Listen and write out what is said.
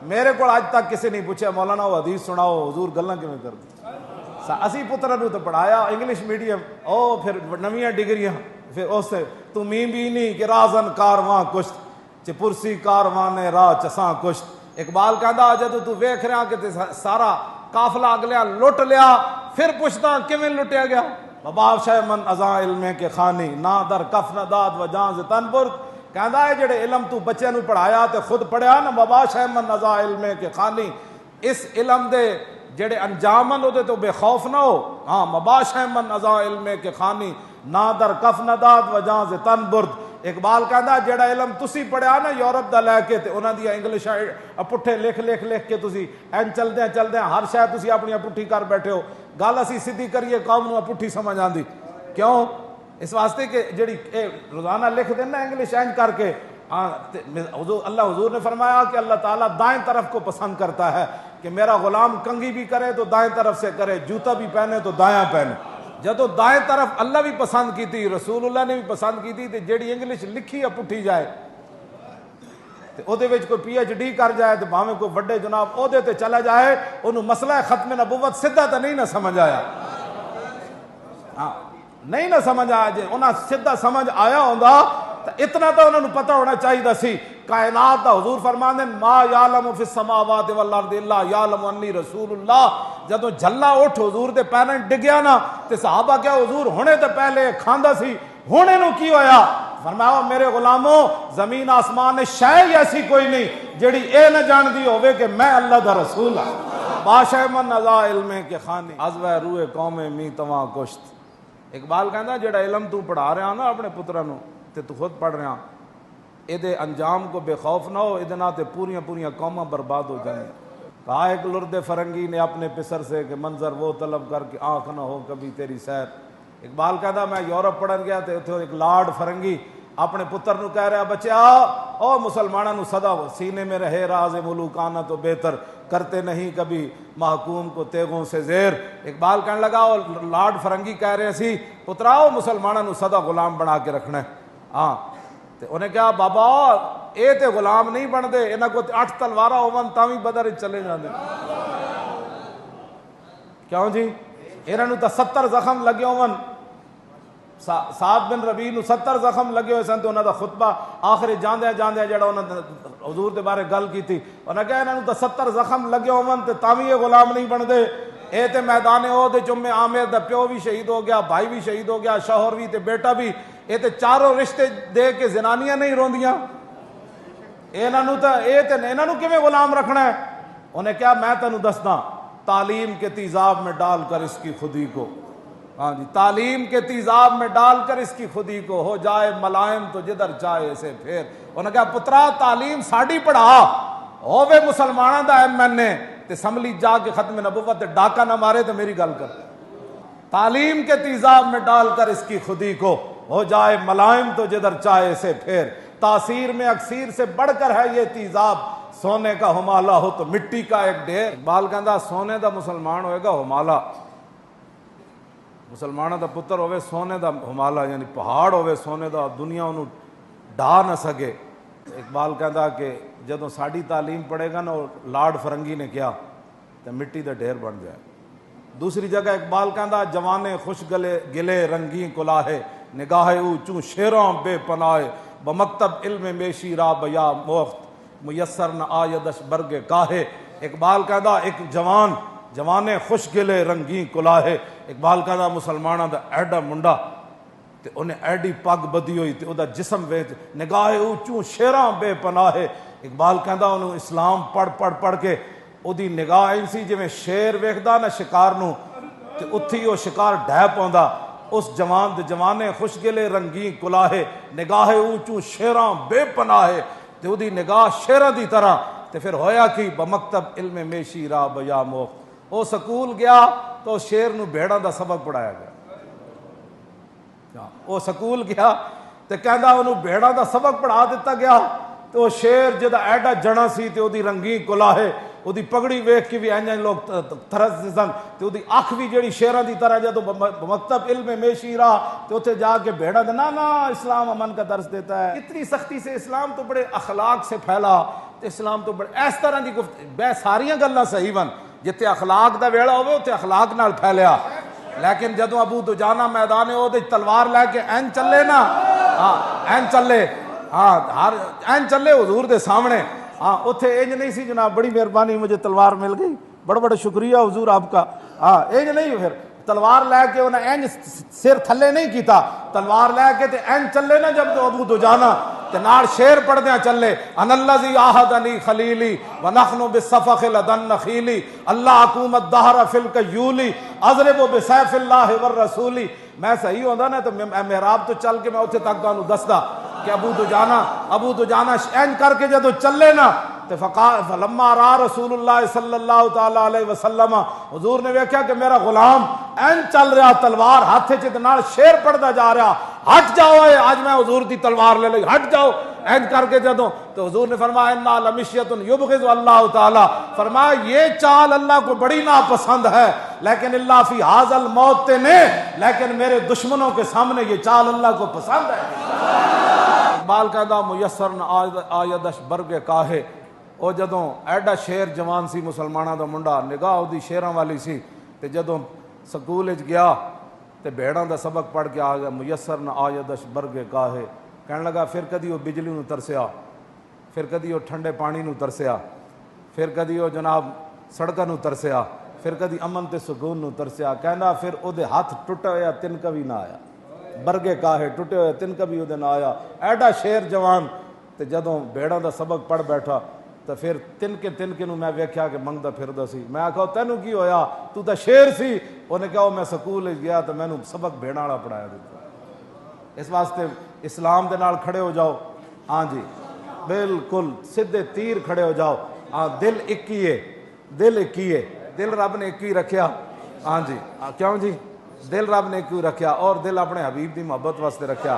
میرے کو اج تک کسی نہیں پوچھا مولانا وہ حدیث سناؤ حضور گلاں کیویں کردے؟ اسی پتراں نوں تے پڑھایا انگلش میڈیم، او پھر نویاں ڈگریاں، پھر اس تو میم بھی نہیں کہ رازن کارواں کشت چ پرسی کارواں نے راہ چساں کشت۔ اقبال کہندا جدوں تو ویکھ رہا کہ سارا قافلہ اگلیاں لٹ لیا، پھر پوچھدا کیویں لٹیا گیا؟ باب شے من ازاں علم کے خانی نہ در کف نہ داد و جاں ز تن برد۔ کہندا ہے جڑے علم تو بچے نو پڑھایا تے خود پڑھیا نا، بابا شے من ازاں علم کے خانی، اس علم دے جڑے انجامن او دے تو بے خوف نہ ہو۔ ہاں مباش ہے من ازاں علم کے خانی نہ در کف نہ داد و جاں ز تن برد۔ اقبال کہندا جڑا علم تسی پڑھیا نا یورپ دا لے کے تے انہاں دی انگلش پٹھے لکھ کے تسی این چلدے ہر شے تسی اپنی پٹھی کر بیٹھے ہو۔ گل اسی سیدھی کریے قوم نو پٹھی سمجھ آندی کیوں؟ اس واسطے کہ جڑی روزانہ لکھ دین نا انگلش اینج کر کے، حضور نے فرمایا کہ اللہ تعالیٰ دائیں طرف کو پسند کرتا ہے کہ میرا غلام کنگھی بھی کرے تو دائیں طرف سے کرے، جوتا بھی پہنے تو دایاں پہنے۔ جدو دائیں طرف اللہ بھی پسند کی تھی، رسول اللہ نے بھی پسند کی تھی، جیڑی انگلش لکھی ہے پٹھی جائے تے او دے وچ کوئی پی ایچ ڈی کر جائے تے بھاویں کوئی وڈے جناب عہدے تے چلا جائے، انہوں مسئلہ ختم نبوت سدھا تے نہیں نہ سمجھ آیا۔ ہاں نہیں نہ سمجھ آیا، جے انہاں سدھا سمجھ آیا ہوندا تو اتنا تو انہوں نے پتہ ہونا چاہیے سی۔ کائنات دا حضور فرماندے ما یعلم فی السماوات والارض الا یعلم انی رسول اللہ۔ جدوں جھلا اٹھ حضور دے پیریں ڈگیا نا تے صحابہ کیا حضور ہونے تے پہلے کھاندا سی، ہونے نو کی ہویا؟ فرمایا میرے غلاموں زمین آسمان شے ایسی کوئی نہیں جڑی اے نہ جان دی ہوے کہ میں اللہ دا رسول ہاں۔ باشا من ازا علم کے خانے ازوہ روئے قوم می تواں کشت۔ اقبال کہندا جڑا علم تو پڑھا رہا نا اپنے پتراں نو تے تو خود پڑھ رہا، اے دے انجام کو بے خوف نہ ہو، اے دے نال تے پوریاں قوماں برباد ہو جائیں۔ کہا ایک لرد فرنگی نے اپنے پسر سے کہ منظر وہ طلب کر کے آنکھ نہ ہو کبھی تیری سیر۔ اقبال کہتا میں یورپ پڑھن گیا تے اتھے ایک لاڈ فرنگی اپنے پتر نو کہہ رہا بچیا او مسلمانہ نو صدا سینے میں رہے راز ملوکانہ تو بہتر کرتے نہیں کبھی محکوم کو تیغوں سے زیر۔ اقبال کہنے لگا او لاڈ فرنگی کہہ رہے سی پتراؤ مسلمانہ نو صدا غلام بنا کے رکھنا ہے۔ ہاں تے انہیں کہا بابا اے تے غلام نہیں بن دے، انہاں کو 8 تلوارا ہوون تاں وی بدر چلے جاندے۔ کیوں جی؟ انہاں نو تے 70 زخم لگے ہون، سعد بن ربیع نو 70 زخم لگے ہوئے سن تے انہاں دا خطبہ آخر جاندے جڑا انہاں حضور دے بارے گل کیتی، انہاں کہا انہاں نو تے 70 زخم لگے ہون تے تاں وی غلام نہیں بن دے۔ اے تے میدان عہد جمع عامر دا پیو بھی شہید ہو گیا، بھائی بھی شہید ہو گیا، شوہر بھی تے بیٹا بھی، اے تے چاروں رشتے دے کے زنانیاں نہیں روندیاں، انہاں نو کیویں غلام رکھنا ہے؟ انہیں کہا میں تینوں دسدا تعلیم کے تیزاب میں ڈال کر اس کی خودی کو، ہاں جی تعلیم کے تیزاب میں ڈال کر اس کی خودی کو ہو جائے ملائم تو جدھر چاہے اسے پھیر۔ انہیں کہا پترا تعلیم ساڑی پڑھا ہووے مسلمانہ دا ایم این اے تے سملی جا کے ختم نبوت ڈاکہ نہ مارے تو میری گل کر۔ تعلیم کے تیزاب میں ڈال کر اس کی خودی کو ہو جائے ملائم تو جدھر چاہے اسے پھیر، تاثیر میں اکثیر سے بڑھ کر ہے یہ تیزاب، سونے کا ہمالہ ہو تو مٹی کا ایک ڈھیر۔ اقبال کہندا سونے دا مسلمان ہوئے گا ہمالہ، مسلمانہ دا پتر ہوئے سونے دا ہمالہ یعنی پہاڑ ہوئے سونے دا، دنیا انہوں ڈھا نہ سکے۔ اقبال کہندا کہ جدوں ساڑی تعلیم پڑھے گا نا لاڈ فرنگی نے کیا تو مٹی دا ڈھیر بن جائے۔ دوسری جگہ اقبال کہندا جوانے خوش گلے رنگیں کلاہے نگاہ او چوں شیراں بے پناہ بمکتب علم میشی را بیا موخت میسر نہ آیدش برگ کاہے۔ اقبال کہندا ایک جوانے خوش گلے رنگیں کلاہے، اقبال کہندا مسلمانہ دا ایڈا منڈا تے انہیں ایڈی پگ بدی ہوئی تے او دا جسم ویچ نگاہ او چوں شیراں بے پناہ۔ اقبال کہندا انہوں اسلام پڑھ کے او دی نگاہ ایسی جویں شیر ویکھدا نا شکار نو تے اتھی او شکار ڈھہ پوندا۔ اس جوانے خوش گلے رنگیں کلاہے نگاہ او چوں شیراں بے پناہ تے او دی نگاہ شیراں دی طرح۔ تے پھر ہویا کی بمکتب علم میشی را بیا موخ، او سکول گیا تو شیر نو بھیڑاں دا سبق پڑھایا گیا۔ او سکول گیا تے کہندا انہوں بھیڑاں دا سبق پڑھا دیتا گیا تو شیر جدا ایڈا جنا سی تے او دی رنگیں کلاہے ਉਹਦੀ ਪਗੜੀ ਵੇਖ ਕੇ ਵੀ ਇੰਜ ਲੋਕ ਤਰਸਦੇ ਸਨ ਤੇ ਉਹਦੀ ਅੱਖ ਵੀ ਜਿਹੜੀ ਸ਼ੇਰਾਂ ਦੀ ਤਰ੍ਹਾਂ ਜਦੋਂ ਮਕਤਬ ਇਲਮ ਮੇਸ਼ੀ ਰਹਾ ਤੇ ਉੱਥੇ ਜਾ کے بھیڑا دے نا اسلام امن کا درس دیتا ہے. اتنی سختی سے اسلام تو بڑے اخلاق سے پھیلا اسلام تو بڑے اس طرح دی بے ساریاں گلاں صحیح ون جتے اخلاق دا ویڑا ہوئے اتنے اخلاق نال پھیلیا. لیکن جدوں ابو دجانہ میدان اودے تلوار لے کے این چلے نا این چلے ہر این چلے حضور دے سامنے اتنے انج نہیں سی جناب بڑی مہربانی مجھے تلوار مل گئی بڑا بڑا شکریہ حضور آپ کا. انج نہیں پھر تلوار لے کے انہیں اینج سر تھلے نہیں کیتا تلوار لے کے تے اینج چلے نا جب تو ابو دجانہ تے نال شیر پڑھ دیاں چلے ان الذی عاہدنی خلیلی ونحن بالصفخ لدن نخیلی اللہ اقوم الدہر فی الکیولی اضرب بسیف اللہ والرسولی. میں صحیح ہوندا نا تو محراب تو چل کے میں اتنے تک تانوں دسدا کہ ابو دجانہ اینج کر کے جدو چلے نا فلما را رسول اللہ صلی اللہ تعالی علیہ وسلم حضور نے ویکھیا کہ میرا غلام این چل رہا تلوار ہاتھ چال شیر پڑھتا جا رہا ہٹ جاؤ آج میں حضور دی تلوار لے لئی ہٹ جاؤ این کر کے جدوں تو حضور نے فرمایا انا لمشیۃ یبغض اللہ تعالی فرمایا یہ چال اللہ کو بڑی ناپسند ہے لیکن اللہ فی ھذا الموت نے لیکن میرے دشمنوں کے سامنے یہ چال اللہ کو پسند ہے. اقبال کہندا میسر نہ آیدش برگ کاہے او جدوں ایڈا شیر جوان سی مسلماناں دا منڈا نگاہ اودی شیراں والی سی تے جدوں سکول وچ گیا تے بھیڑاں دا سبق پڑھ کے آ گیا میسر نہ آیدش برگ کاہے کہنے لگا پھر کدی وہ بجلی نو ترسیا پھر کدی وہ ٹھنڈے پانی نو ترسیا پھر کدی وہ جناب سڑکاں نو ترسیا پھر کدی امن تے سکون نو ترسیا. کہندا پھر او دے ہاتھ ٹٹے ہویا تنکا بھی نہ آیا برگے کاہے ٹوٹے ہوئے تنکا بھی او دے نہ آیا ایڈا شیر جوان تے جدوں بھیڑاں دا سبق پڑھ بیٹھا تو پھر تنکے نو میں ویکھیا کہ منگدا پھردا سی. میں آکھا تینوں کی ہویا تو تے شیر سی. انہیں کہا میں سکول گیا تو میں سبق بھیڑاں والا پڑھایا دیتا. اس واسطے اسلام دے نال کھڑے ہو جاؤ. ہاں جی بالکل سیدھے تیر کھڑے ہو جاؤ. ہاں دل ایک ہی ہے دل رب نے ایک ہی رکھیا. ہاں جی کیوں جی دل رب نے ایک ہی رکھیا اور دل اپنے حبیب دی محبت واسطے رکھیا.